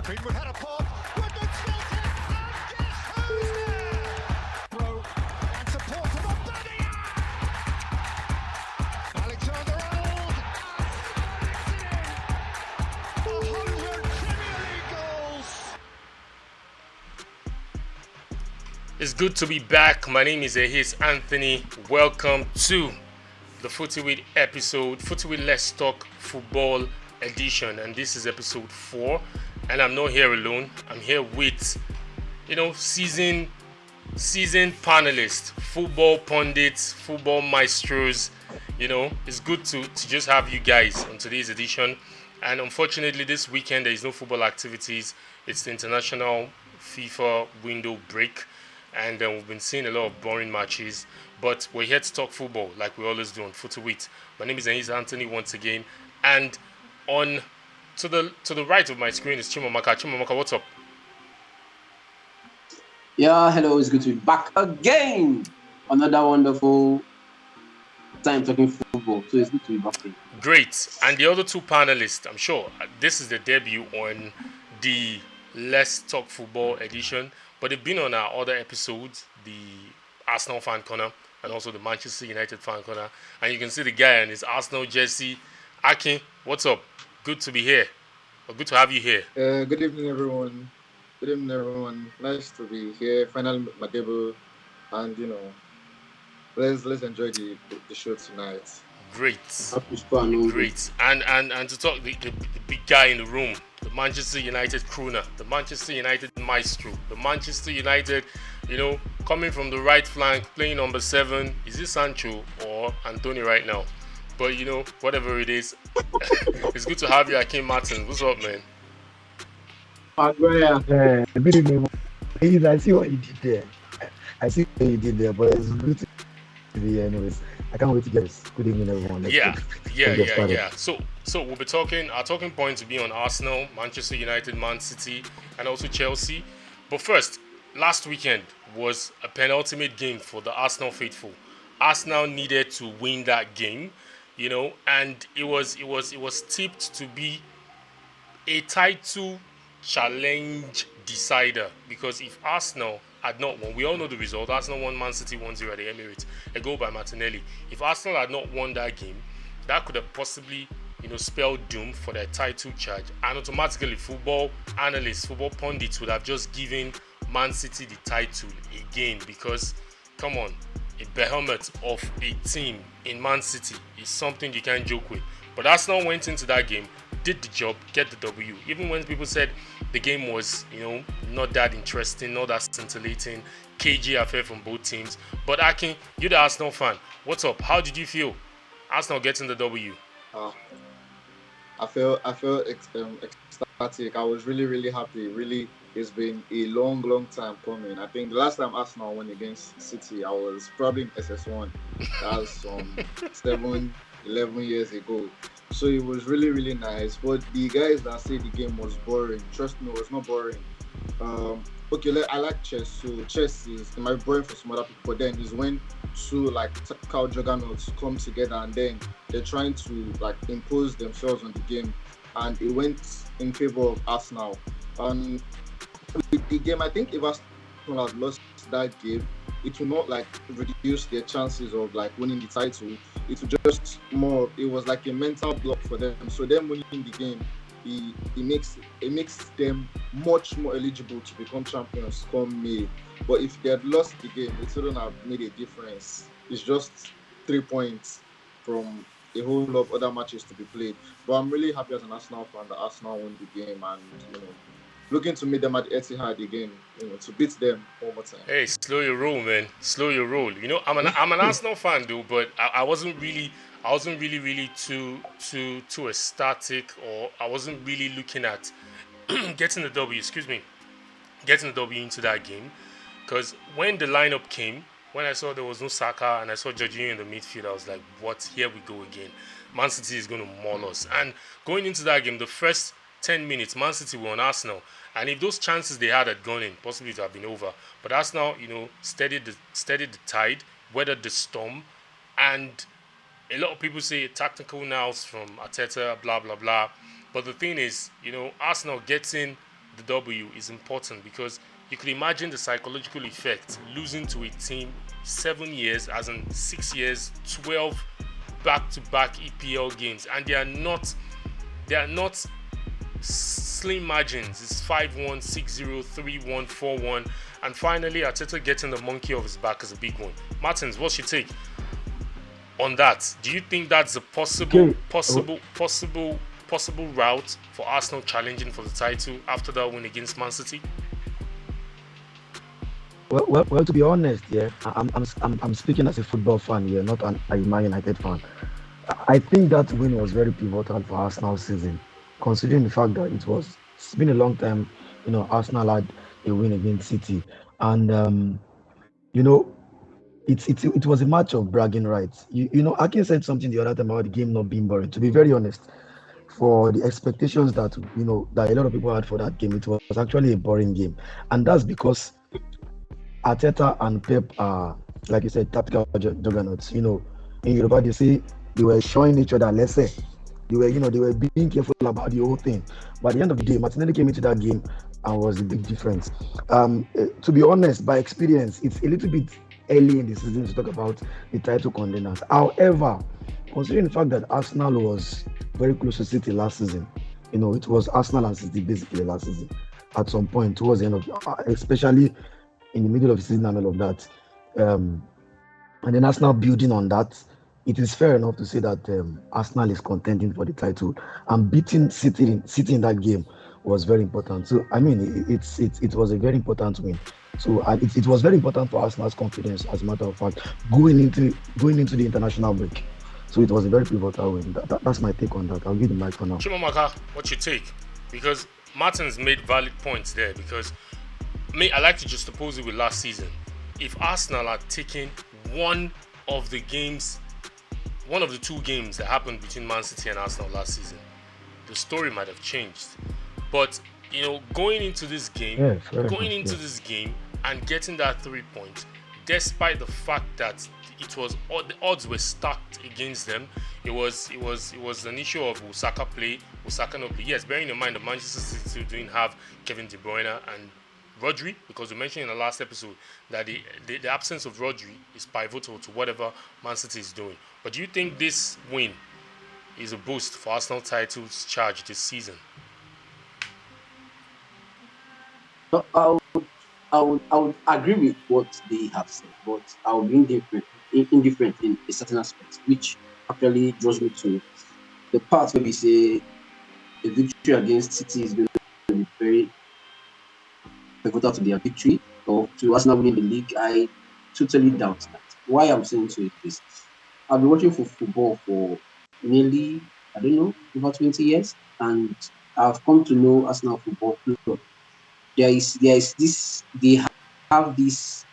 Greenwood had a pop. Woodland still test. And guess who's there? Throw and support from Obadia. Alexander Arnold has slotted it in. 100 Premier League goals. It's good to be back. My name is Ahis Anthony. Welcome to the Footy With episode, Footy With Let's Talk Football edition, and this is episode 4. And I'm not here alone. I'm here with, seasoned panelists, football pundits, football maestros. It's good to just have you guys on today's edition. And unfortunately, this weekend there is no football activities. It's the international FIFA window break. And we've been seeing a lot of boring matches, but we're here to talk football like we always do on Footy With. My name is Ahis Anthony once again, and on to the right of my screen is Chimamaka. Chimamaka, what's up? Yeah, hello. It's good to be back again. Another wonderful time talking football. So it's good to be back here. Great. And the other two panelists, I'm sure this is the debut on the Let's Talk Football edition. But they've been on our other episodes, the Arsenal fan corner and also the Manchester United fan corner. And you can see the guy in his Arsenal jersey. Akin, what's up? Good to be here. Or good to have you here. Good evening, everyone. Nice to be here. Finally, my debut. And, let's enjoy the show tonight. Great. Great. Great. And to talk the big guy in the room, the Manchester United crooner, the Manchester United maestro, the Manchester United, coming from the right flank, playing number 7. Is it Sancho or Anthony right now? But whatever it is, it's good to have you, Akin Martin. What's up, man? Good evening. I see what you did there. But it's good to be here anyways. I can't wait to get this. Good evening, everyone. Yeah. So we'll be talking. Our talking points will be on Arsenal, Manchester United, Man City, and also Chelsea. But first, last weekend was a penultimate game for the Arsenal faithful. Arsenal needed to win that game, and it was tipped to be a title challenge decider, because if Arsenal had not won, we all know the result. Arsenal won Man City 1-0 at the Emirates, a goal by Martinelli. If Arsenal had not won that game, that could have possibly, spelled doom for their title charge. And automatically, football analysts, football pundits would have just given Man City the title again, because, come on, a behemoth of a team in Man City is something you can't joke with. But Arsenal went into that game, did the job, get the W. Even when people said the game was, not that interesting, not that scintillating, KG affair from both teams. But Akin, you're the Arsenal fan. What's up? How did you feel? Arsenal getting the W. I felt ecstatic. I was really, really happy. Really, it's been a long time coming. I think the last time Arsenal won against City, I was probably in SS1. That was some 11 years ago. So it was really, really nice. But the guys that say the game was boring, trust me, it was not boring. I like chess. So chess it might be boring for some other people, but then is when two tactical juggernauts come together and then they're trying to impose themselves on the game, and it went in favor of Arsenal. And with the game, I think if Arsenal had lost that game, it will not reduce their chances of winning the title. It will just it was like a mental block for them. So them winning the game, it makes them much more eligible to become champions come May. But if they had lost the game, it wouldn't have made a difference. It's just 3 points from a whole lot of other matches to be played. But I'm really happy as an Arsenal fan that Arsenal won the game, and looking to meet them at the Etihad again, to beat them one more time. Hey, slow your roll, man. Slow your roll. I'm an Arsenal fan, though, but I wasn't really too ecstatic, or I wasn't really looking at getting the W. Getting the W into that game, because when the lineup came, when I saw there was no Saka and I saw Jorginho in the midfield, I was like, what? Here we go again. Man City is going to maul us. And going into that game, the first 10 minutes, Man City were on Arsenal. And if those chances they had gone in, possibly it would have been over. But Arsenal, steadied the tide, weathered the storm. And a lot of people say tactical nows from Arteta, blah, blah, blah. But the thing is, Arsenal getting the W is important because you could imagine the psychological effect losing to a team 7 years, as in 6 years, 12 back-to-back EPL games, and they are not slim margins. It's 5-1, 6-0, 3-1, 4-1, and finally Arteta getting the monkey off his back is a big one. Martins, what's your take on that? Do you think that's a possible route for Arsenal challenging for the title after that win against Man City? Well, to be honest, yeah, I'm speaking as a football fan here, not a Man United fan. I think that win was very pivotal for Arsenal's season, considering the fact that it's been a long time, Arsenal had a win against City, and it was a match of bragging rights. Akin said something the other time about the game not being boring. To be very honest, for the expectations that that a lot of people had for that game, it was actually a boring game, and that's because Arteta and Pep are, like you said, tactical juggernauts. In Yoruba they say they were showing each other let's say. They were being careful about the whole thing. But at the end of the day, Martinelli came into that game and was a big difference. To be honest, by experience, it's a little bit early in the season to talk about the title contenders. However, considering the fact that Arsenal was very close to City last season, it was Arsenal and City basically last season at some point towards the end of, especially in the middle of the season and all of that. And then Arsenal building on that, it is fair enough to say that Arsenal is contending for the title, and beating City in that game was very important. So I mean, it was a very important win. So it was very important for Arsenal's confidence, as a matter of fact, going into the international break. So it was a very pivotal win. That's my take on that. I'll give the mic for now. Chimamaka, what's your take? Because Martin's made valid points there. Because I like to just oppose it with last season. If Arsenal are taking one of the two games that happened between Man City and Arsenal last season, the story might have changed. But going into this game and getting that 3 points, despite the fact that the odds were stacked against them, it was an issue of will Saka play, will Saka not play. Yes, bearing in mind that Manchester City still didn't have Kevin De Bruyne and Rodri, because we mentioned in the last episode that the absence of Rodri is pivotal to whatever Man City is doing. But do you think this win is a boost for Arsenal titles charge this season? I would agree with what they have said, but I would be indifferent in a certain aspect, which actually draws me to the part where we say a victory against City is going to be very pivotal to their victory or to Arsenal winning the league. I totally doubt that. Why I'm saying so is this: I've been watching football for nearly, over 20 years, and I've come to know Arsenal football. There is this, they have this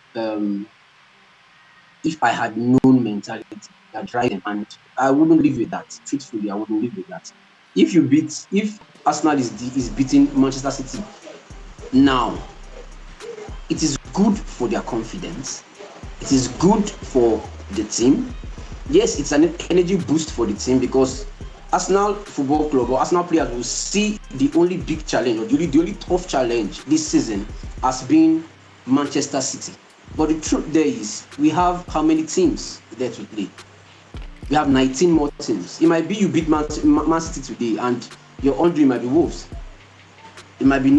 if I had known mentality that drives them, and I wouldn't live with that. Truthfully, I wouldn't live with that. If Arsenal is beating Manchester City now, it is good for their confidence. It is good for the team. Yes, it's an energy boost for the team because Arsenal Football Club or Arsenal players will see the only big challenge or the only tough challenge this season as being Manchester City. But the truth there is, we have how many teams there to play? We have 19 more teams. It might be you beat Man City today and your Andre might be Wolves. It might be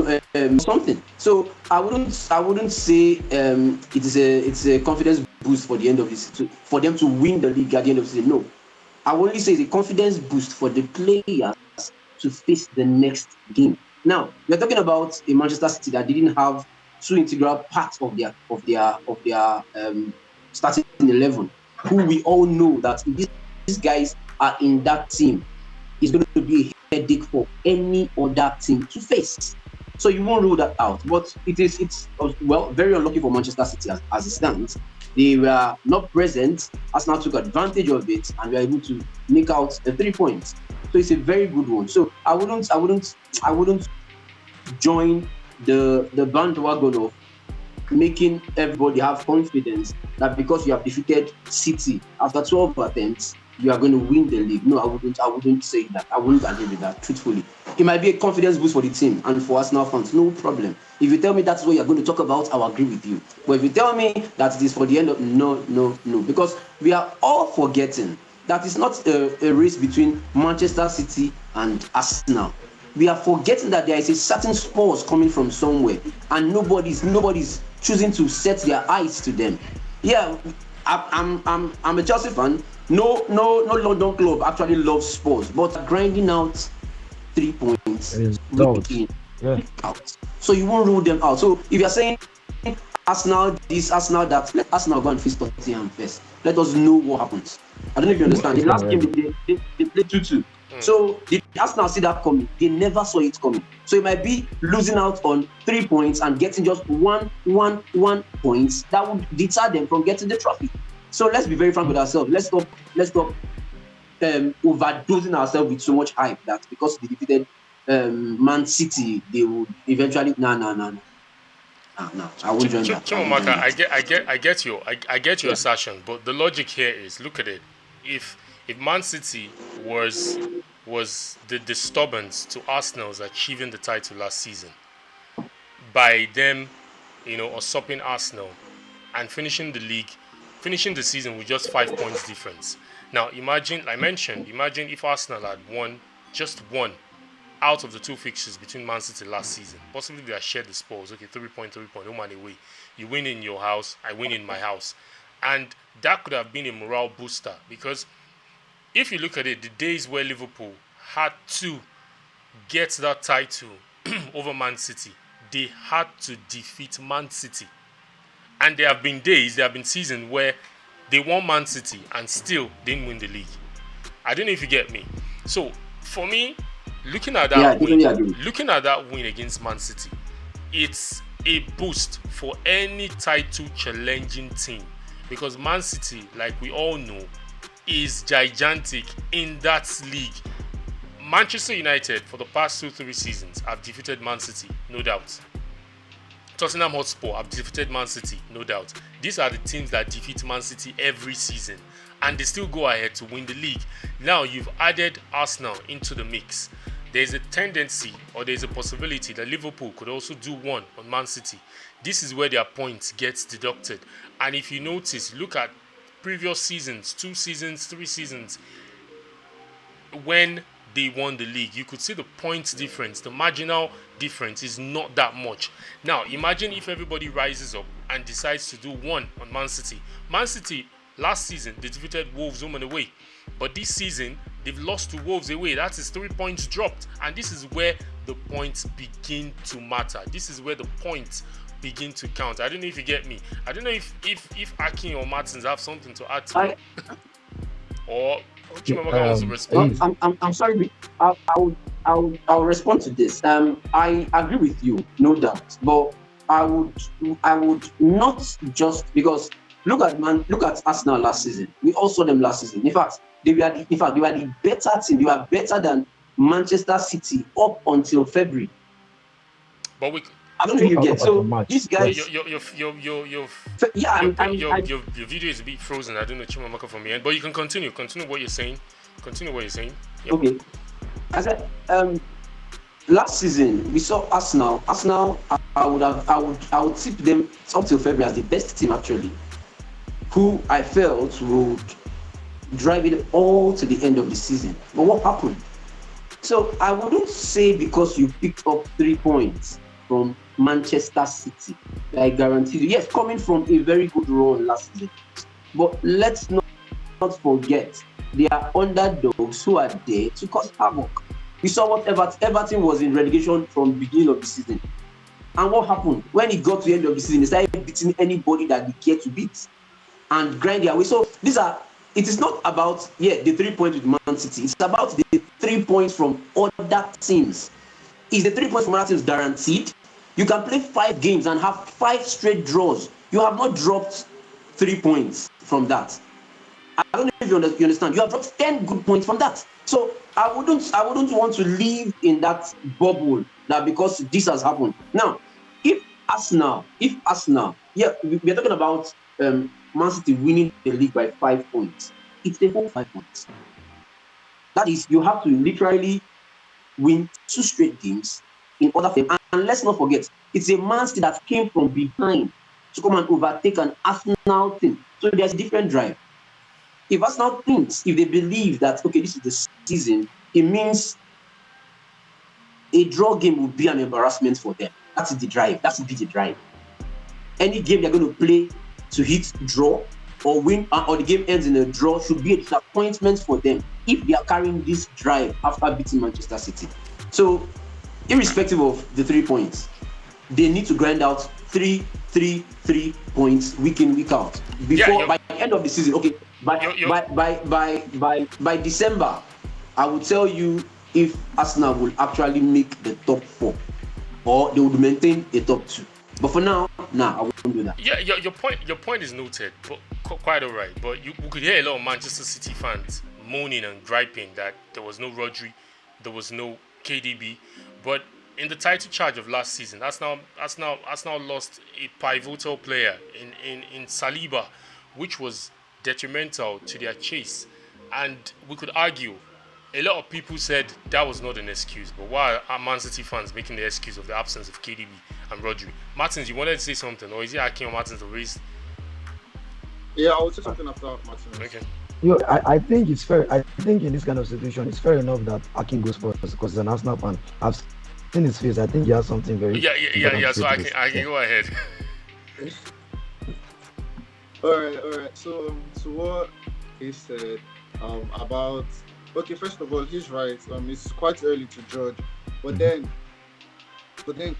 something. So I wouldn't say it's a confidence boost for the end of this for them to win the league at the end of the season. No. I will only say it's a confidence boost for the players to face the next game. Now, we're talking about a Manchester City that didn't have two integral parts of their starting 11, who we all know that if these guys are in that team, it's going to be a headache for any other team to face. So you won't rule that out. But it's very unlucky for Manchester City as it stands. They were not present. Arsenal took advantage of it and were able to make out the 3 points. So it's a very good one. So I wouldn't join the bandwagon of making everybody have confidence that because you have defeated City after 12 attempts, you are going to win the league. No, I wouldn't say that. I wouldn't agree with that, truthfully. It might be a confidence boost for the team and for Arsenal fans, no problem. If you tell me that's what you're going to talk about, I'll agree with you. But if you tell me that it is for the end of no, because we are all forgetting that it's not a race between Manchester City and Arsenal. We are forgetting that there is a certain spores coming from somewhere, and nobody's choosing to set their eyes to them. Yeah, I'm a Chelsea fan. No London club actually loves sports, but grinding out 3 points Results. week in, Yeah. week out. So you won't rule them out. So if you're saying Arsenal this, Arsenal that, let Arsenal go and face Tottenham first. Let us know what happens. I don't know if you understand. The last game they played 2-2. So did Arsenal see that coming? They never saw it coming. So it might be losing out on 3 points and getting just one points that would deter them from getting the trophy. So let's be very frank with ourselves. Let's stop overdosing ourselves with so much hype that because they defeated Man City, they would eventually no. I won't join that. Chimamaka, I get your assertion, but the logic here is, look at it. If Man City was the disturbance to Arsenal's achieving the title last season, by them, usurping Arsenal and finishing the season with just 5 points difference. Now imagine if Arsenal had won just one out of the two fixtures between Man City last season. Possibly they have shared the spoils. Okay, 3 point, home and away. You win in your house, I win in my house. And that could have been a morale booster, because if you look at it, the days where Liverpool had to get that title over Man City, they had to defeat Man City. And there have been seasons where they won Man City and still didn't win the league. I don't know if you get me. So for me, looking at that win against Man City, it's a boost for any title challenging team, because Man City, like we all know, is gigantic in that league. Manchester United for the past 2-3 seasons have defeated Man City, no doubt. Tottenham Hotspur have defeated Man City, no doubt. These are the teams that defeat Man City every season, and they still go ahead to win the league. Now you've added Arsenal into the mix. There's a tendency, or there's a possibility, that Liverpool could also do one on Man City. This is where their points gets deducted. And if you notice, look at previous seasons, 2 seasons, 3 seasons, when they won the league, you could see the points difference. The marginal difference is not that much. Now imagine if everybody rises up and decides to do one on Man City. Man City last season they defeated Wolves home and away, but this season they've lost to Wolves away. That is 3 points dropped, and this is where the points begin to matter. This is where the points begin to count. I don't know if you get me. I don't know if Akin or Martins have something to add to it. Or Chimamaka wants to respond. I'm sorry. I'll respond to this. I agree with you, no doubt. But I would not just because look at Arsenal last season. We all saw them last season. In fact, they were the better team. They were better than Manchester City up until February. But I don't know if you get. So these guys. Your video is a bit frozen. I don't know Chimamaka from your end, but you can continue. Continue what you're saying. Yep. Okay. I said last season we saw Arsenal. I would tip them up till February as the best team actually, who I felt would drive it all to the end of the season. But what happened? So I wouldn't say because you picked up 3 points from Manchester City, I guarantee you. Yes, coming from a very good run last season, but let's not forget they are underdogs who are there to cause havoc. We saw what Everton was in relegation from the beginning of the season, and what happened when it got to the end of the season? They started beating anybody that they care to beat and grind their way. So it is not about the 3 points with Man City. It's about the 3 points from other teams. Is the 3 points from other teams guaranteed? You can play 5 games and have 5 straight draws. You have not dropped 3 points from that. I don't know if you understand. You have dropped 10 good points from that. So I wouldn't want to live in that bubble that because this has happened. Now, if Arsenal, we are talking about Man City winning the league by 5 points. It's the whole 5 points. That is, you have to literally win 2 straight games in order for them. And let's not forget, it's a Man City that came from behind to come and overtake an Arsenal team. So there's a different drive. If Arsenal thinks, if they believe that, okay, this is the season, it means a draw game will be an embarrassment for them. That's the drive. That's the drive. Any game they're going to play to hit draw or win, or the game ends in a draw, should be a disappointment for them if they are carrying this drive after beating Manchester City. So, irrespective of the 3 points, they need to grind out 3 points week in, week out before by the end of the season. Okay, by December, I will tell you if Arsenal will actually make the top 4 or they would maintain the top 2. But for now, I won't do that. Yeah, your point is noted, but quite alright. But we could hear a lot of Manchester City fans moaning and griping that there was no Rodri, there was no KDB. But in the title charge of last season, Arsenal lost a pivotal player in Saliba, which was detrimental to their chase. And we could argue, a lot of people said that was not an excuse. But why are Man City fans making the excuse of the absence of KDB and Rodri? Martins, you wanted to say something, or is it Akin or Martins to raise? Yeah, I would say something after Martins. Okay. I think it's fair. I think in this kind of situation, it's fair enough that Akin goes first because he's an Arsenal fan. I've seen his face. I think he has something very. Yeah. So I can go ahead. All right. So what he said about. Okay, first of all, he's right. It's quite early to judge, but then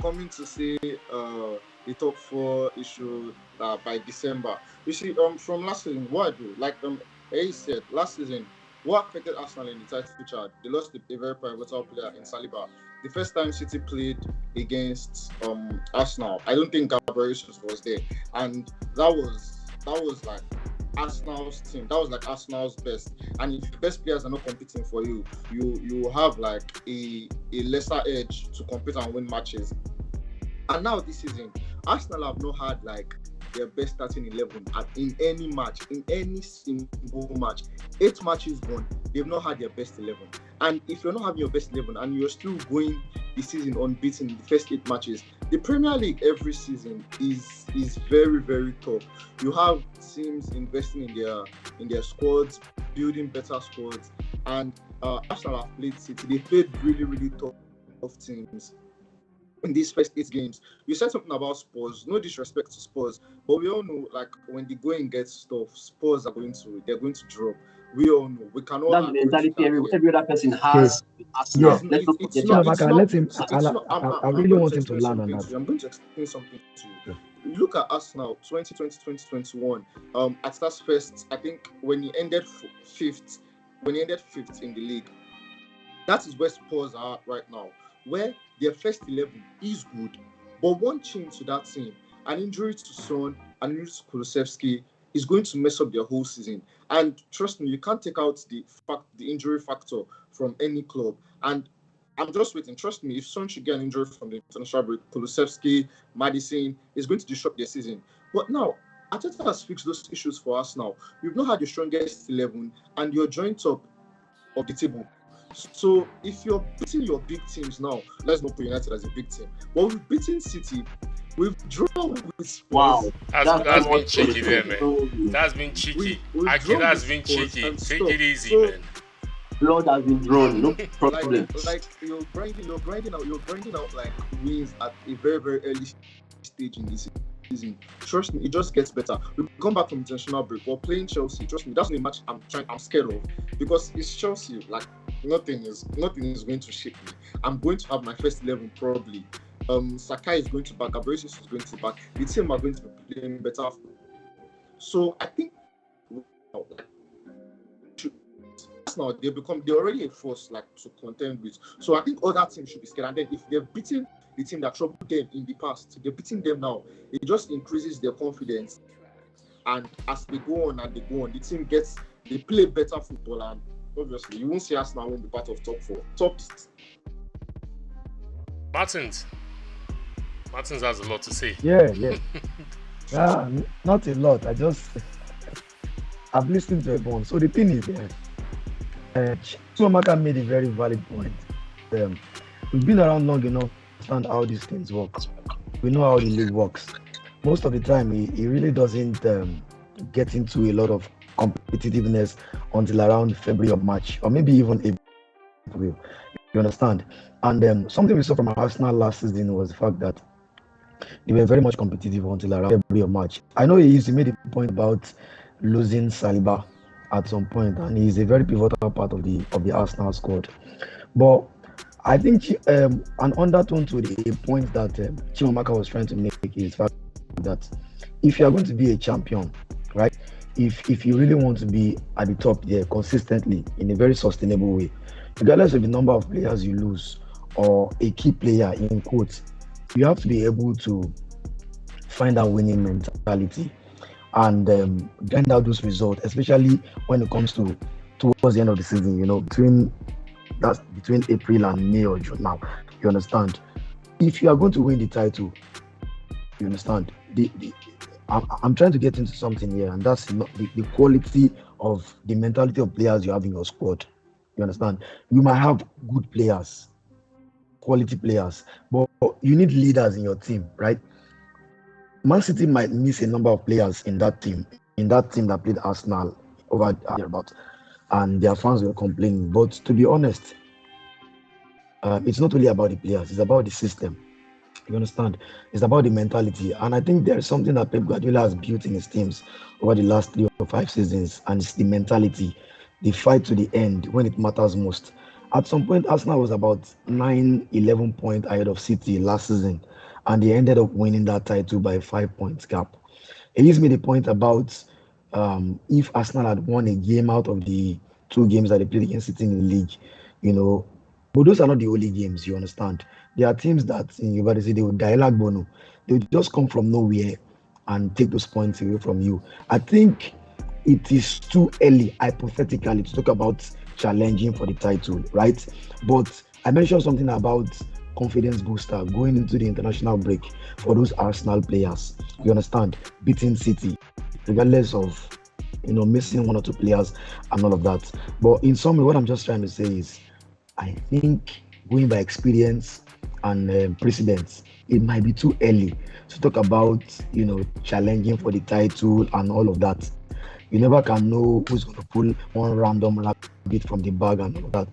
coming to say the top 4 issue by December. You see, from last season, what I do, like he said, last season, what affected Arsenal in the title chart? They lost a very pivotal player in Saliba. The first time City played against Arsenal, I don't think Gabriel Jesus was there, and that was like Arsenal's team. That was like Arsenal's best. And if the best players are not competing for you, you have like a lesser edge to compete and win matches. And now this season, Arsenal have not had like their best starting 11 in any match, in any single match. 8 matches won, they've not had their best 11. And if you're not having your best 11 and you're still going the season unbeaten in the first 8 matches, the Premier League every season is very, very tough. You have teams investing in their squads, building better squads, and Arsenal have played City. They played really, really tough teams in these first 8 games. You said something about Spurs. No disrespect to Spurs, but we all know, like, when the going gets tough, Spurs they're going to drop. We all know. We cannot. That's the mentality every other person has. Yeah. Let him. I really want him to learn on that. I'm going to explain something to you. Yeah. Look at Arsenal 2020, 2021. Arteta's first, I think, when he ended fifth in the league, that is where Spurs are right now, where their first 11 is good, but one change to that team, an injury to Son, an injury to Kulusevski, is going to mess up their whole season. And trust me, you can't take out the injury factor from any club. And I'm just waiting. Trust me, if Son should get an injury from the international break, Kulusevski, Madison, is going to disrupt their season. But now, Arteta has fixed those issues for us now. You've not had your strongest 11, and you're joint top of the table. So if you're beating your big teams now, let's not put United as a big team. Well, we've beaten City. We've drawn with Spurs. Wow. That's been cheeky there, man. That's been cheeky. That's been cheeky. Take it easy, man. Blood has been drawn, no problem. Like you're grinding out like wins at a very, very early stage in this season. Trust me, it just gets better. We come back from international break. We're playing Chelsea. Trust me, that's not a match I'm scared of, because it's Chelsea. Like nothing is going to shake me. I'm going to have my first 11 probably. Sakai is going to back. Gabriel is going to back. The team are going to be playing better. So I think now they're already a force like to contend with. So I think other teams should be scared. And then if they're beating the team that troubled them in the past, they're beating them now. It just increases their confidence. And as they go on, the team they play better football, and obviously you won't see us now win the part of top 4. Martins has a lot to say. Yeah. Not a lot. I've listened to everyone. So the thing is, Chimamaka made a very valid point. Um, we've been around long enough to understand how these things work. We know how the league works. Most of the time, he really doesn't get into a lot of competitiveness until around February or March, or maybe even April. You understand? And something we saw from Arsenal last season was the fact that they were very much competitive until around February or March. I know he made a point about losing Saliba at some point, and he's a very pivotal part of the Arsenal squad. But I think an undertone to the point that Chimamaka was trying to make is the fact that if you are going to be a champion, right? If you really want to be at the top there consistently in a very sustainable way, regardless of the number of players you lose or a key player in quotes, you have to be able to find that winning mentality and grind out those results, especially when it comes to towards the end of the season. Between April and May or June. Now, you understand? If you are going to win the title, you understand? I'm trying to get into something here, and that's the quality of the mentality of players you have in your squad. You understand? You might have good players, quality players, but you need leaders in your team, right? Man City might miss a number of players in that team that played Arsenal over about, and their fans were complaining. But to be honest, it's not really about the players; it's about the system. You understand? It's about the mentality, and I think there is something that Pep Guardiola has built in his teams over the last 3 or 5 seasons, and it's the mentality, the fight to the end when it matters most. At some point, Arsenal was about 11 points ahead of City last season, and they ended up winning that title by 5 points gap. He gives me the point about if Arsenal had won a game out of the 2 games that they played against City in the league, you know, but those are not the only games, you understand. There are teams that in University they will dialogue bono. They will just come from nowhere and take those points away from you. I think it is too early, hypothetically, to talk about challenging for the title, right? But I mentioned something about confidence booster going into the international break for those Arsenal players. You understand? Beating City, regardless of missing 1 or 2 players and all of that. But in summary, what I'm just trying to say is, I think going by experience and precedence, it might be too early to talk about challenging for the title and all of that. You never can know who's going to pull one random rabbit from the bag and all of that.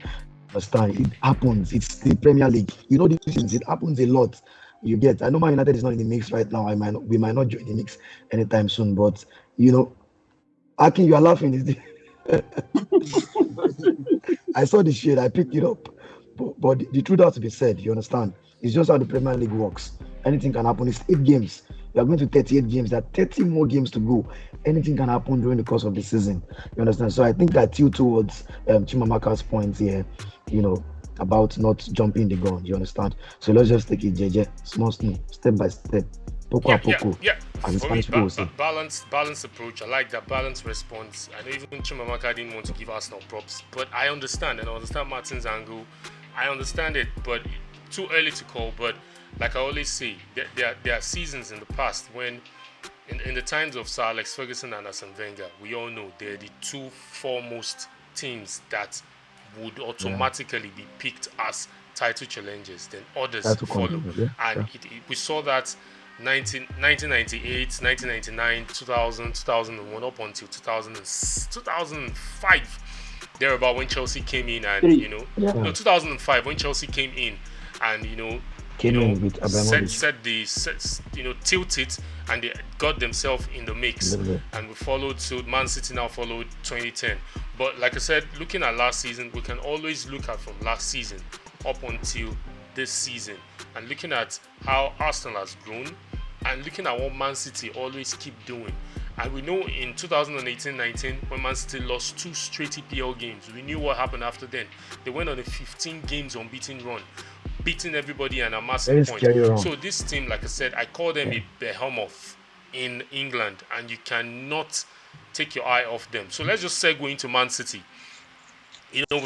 Understand? It happens. It's the Premier League. These things. It happens a lot. You get. I know Man United is not in the mix right now. We might not join the mix anytime soon. But Akin, you are laughing. Is I saw the shade. I picked it up. But the truth has to be said. You understand? It's just how the Premier League works. Anything can happen. It's 8 games. We are going to 38 games. There are 30 more games to go. Anything can happen during the course of the season. You understand? So I think I tilt towards Chimamaka's point here, about not jumping the gun. You understand? So let's just take it JJ, small, step by step, poco a poco. Yeah. And For me, Spanish people say. balanced approach. I like that balanced response. I know even Chimamaka didn't want to give Arsenal props, but I understand, and I understand Martin's angle. I understand it, but too early to call. But like I always say, there are seasons in the past when, in the times of Sir Alex Ferguson and Arsene Wenger, we all know they're the 2 foremost teams that would automatically be picked as title challengers. Then others follow, and we saw that 1998, 1999, 2000, 2001, up until 2005. Thereabout when Chelsea came in and 2005 when Chelsea came in and tilt it and they got themselves in the mix, and we followed. So Man City now followed 2010. But like I said, looking at last season, we can always look at from last season up until this season, and looking at how Arsenal has grown and looking at what Man City always keep doing. And we know in 2018-19, when Man City lost 2 straight EPL games, we knew what happened after then. They went on a 15 games unbeaten run, beating everybody and amassing points. So this team, like I said, I call them a behemoth in England, and you cannot take your eye off them. So let's just segue into Man City.